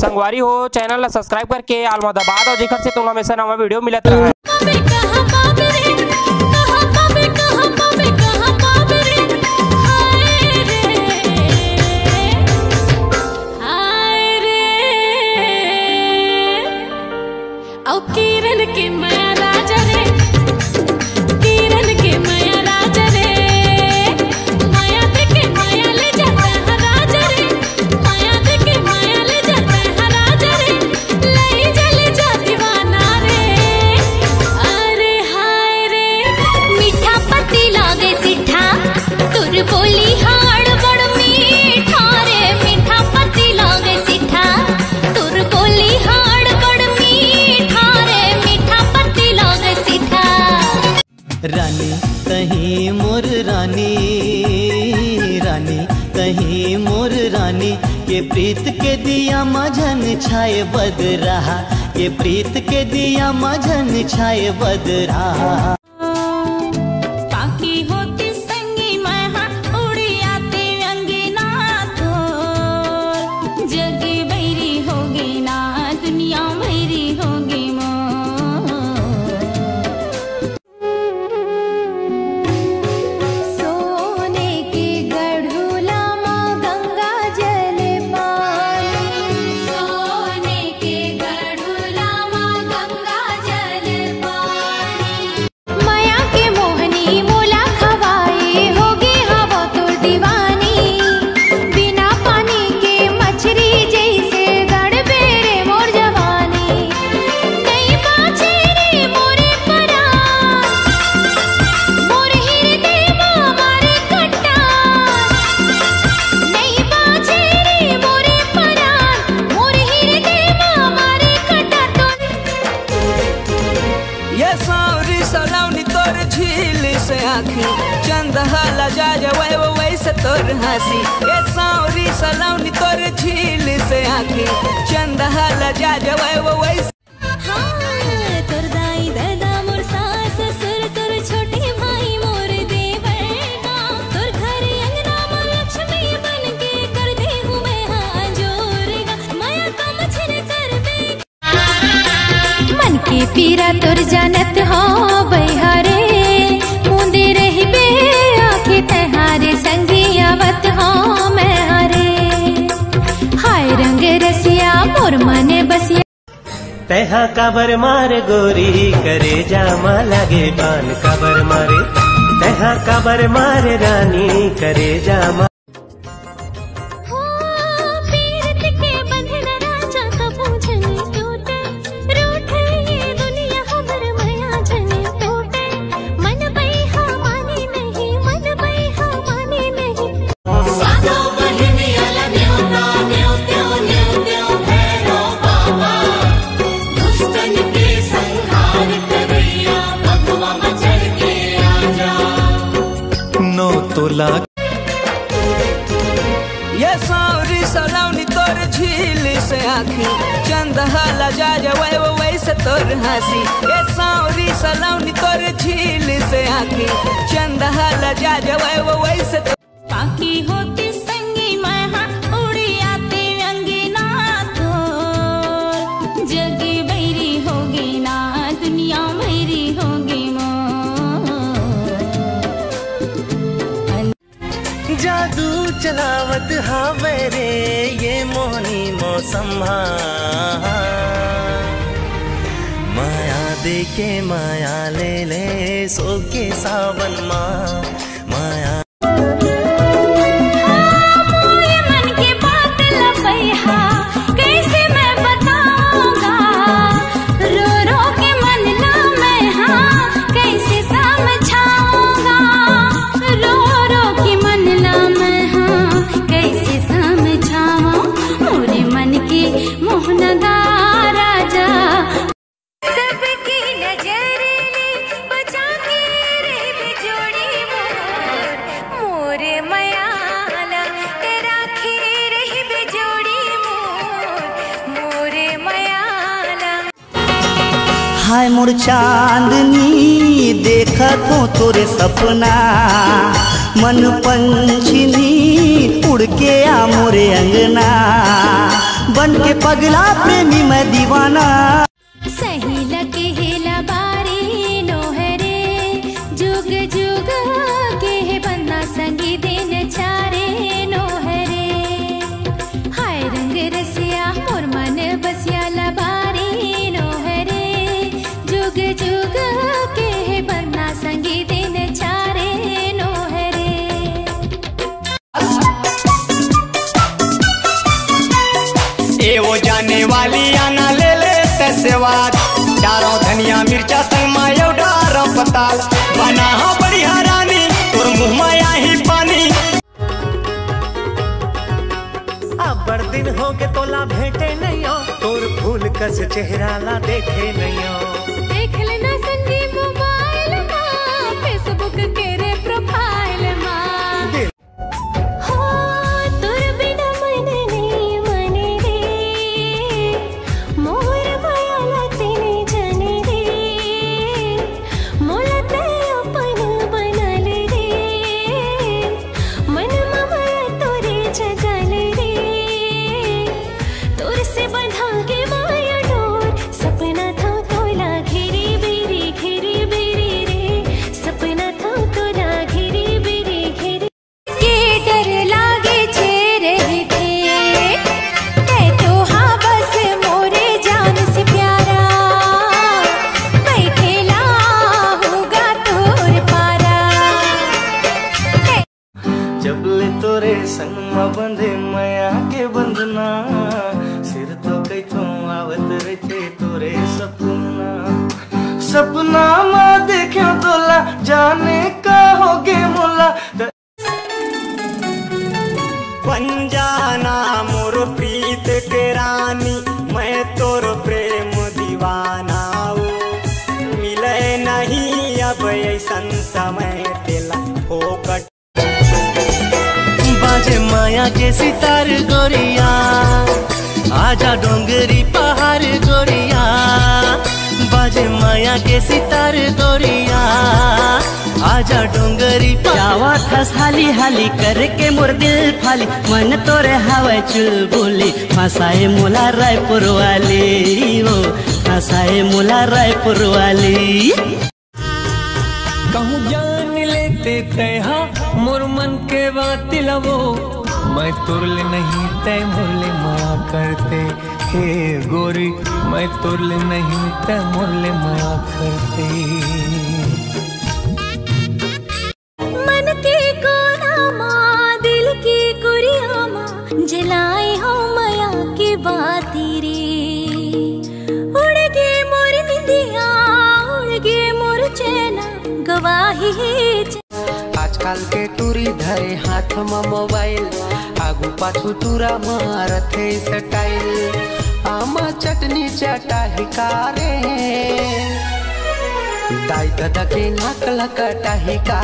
संगवारी हो चैनल ला सब्सक्राइब करके आलमा दबा दो जेकर से तुम हमेशा नवा वीडियो मिलत रहे। बोली हाड़ बड़ मीठा रे मीठा पति लागे सिठा तुर बोली हाड़ बड़ मीठा रे मीठा पति लागे सिठा। रानी कहीं मोर रानी रानी कहीं मोर रानी ये प्रीत के दिया मझन छाए बद रहा ये प्रीत के दिया मझन छाए बद रहा। चंदहाला जा जाए वो वैसे तोर हंसी ये सावरी सलाउनी तोर झील से आँखी चंदहाला जा जाए वो वैसे। हाँ तोर दाई दादा मोर सास ससुर तोर छोटे भाई मोर देवरगा तोर घर अंगना में लक्ष्मी बन के कर दे हूँ मैं हाँ जोरेगा माया का मछर कर बे मन के पीरा तोर जानत हो बहारे मुंदे रही बे आखे तहारे संगी आवत हो मैं हरे हाय रंग रसिया मोर मने बसिया तहा काबर मार गोरी करे जामा लागे पान काबर मारे तहा काबर मार रानी करे जामा। ये सावरी सलाउनी तोर झील से आँखी चंदहाला जा जाए वो वैसे तोर हंसी ये सावरी सलाउनी तोर झील से आँखी चंदहाला जा जाए वो वैसे बाकी होती संगी मैं उड़ी आती अंगीना तो जगी बैरी होगी ना दुनिया बैरी होगी जादू चलावत हाँ मेरे ये मोहनी मौसम माया दे के माया ले ले सो के सावन माँ माया हाय मोर चांदनी देखा तो तोरे सपना मन पंछनी उड़ के आ मोरे अंगना बन बन के पगला प्रेमी मैं दीवाना। सही लगे हेला बारी नोहरे जुग जुग के है बन्ना संगी दिन चारे नोहरे। हाय रंग रसिया मोर मन बसिया लबारी नोहरे जुग जुग के है बन्ना संगी दिन चारे नोहरे। ए वो जाने वाली आना ले ले तसेवाद डारो धनिया मिर्चा संग मायो डारो पताल बना हो बढ़िया रानी तोर मुँह माया ही पानी। अब बड़ दिन हो गए तोला भेंटे नहीं हो, तोर फूल कस चेहरा ला देखे नहीं हो। देख लेना संगी मोबाइल माँ फेसबुक के रे प्रोफाइल माँ। हो तोर बिना मन नहीं मने रे मोर माया तेने जाने रे मोला ते अपन बनल रे मन माया तोरे जगल रे तोर से बंधा के माया डोर सपना था तोला घेरी बेरी रे सपना था तोला घेरी बेरी के डर लागे छेरे थे ते तो हाँ बस मोरे जान से प्यारा बैठेला होगा तोर पारा। जब ले तोरे संग में बंधे माया के बंधना सिर तो कई तो आवत रहते तोरे सपना। सपना में देखे तोला जाने का होगे मोला। पंजाना मोर प्रीत के रानी मैं तोर प्रेम दीवाना ओ मिले नहीं अब ऐसन समय तेला फोकट। बाजे माया के सितार गोरिया आजा डोंगरी पहाड़ गोरिया। बाजे माया के सितार गोरिया आजा डोंगरी जावा थस हाली हाली करके मोर दिल फाली मन तोरे हवा चुलबुली फसाए मोला रायपुर वाली हो फसाए मोला रायपुर वाली। कहूँ जान लेते तैहा मोर मन के बात लवो मैं तुरले नहीं तय मुरले माया करते हे गोरी मैं तुरले नहीं तय मुरले माया करते। मन के कोना माँ दिल की कुरिया माँ जलाए हो माया की बाती रे उड़ गे मोर निंदिया उड़ गे मोर चैना गवाही आजकल के टूरी धरे हाथ में मोबाइल आगू पाछू टूरा मारत है स्टाइल आमा चटनी चटा हिकारे दाई दादा के नाक लकटा हिका।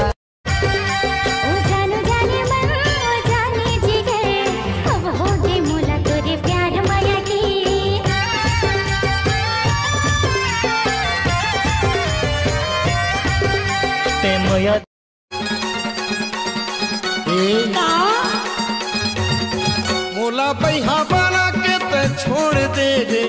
मोला पैहा बना के ते छोड़ दे रे।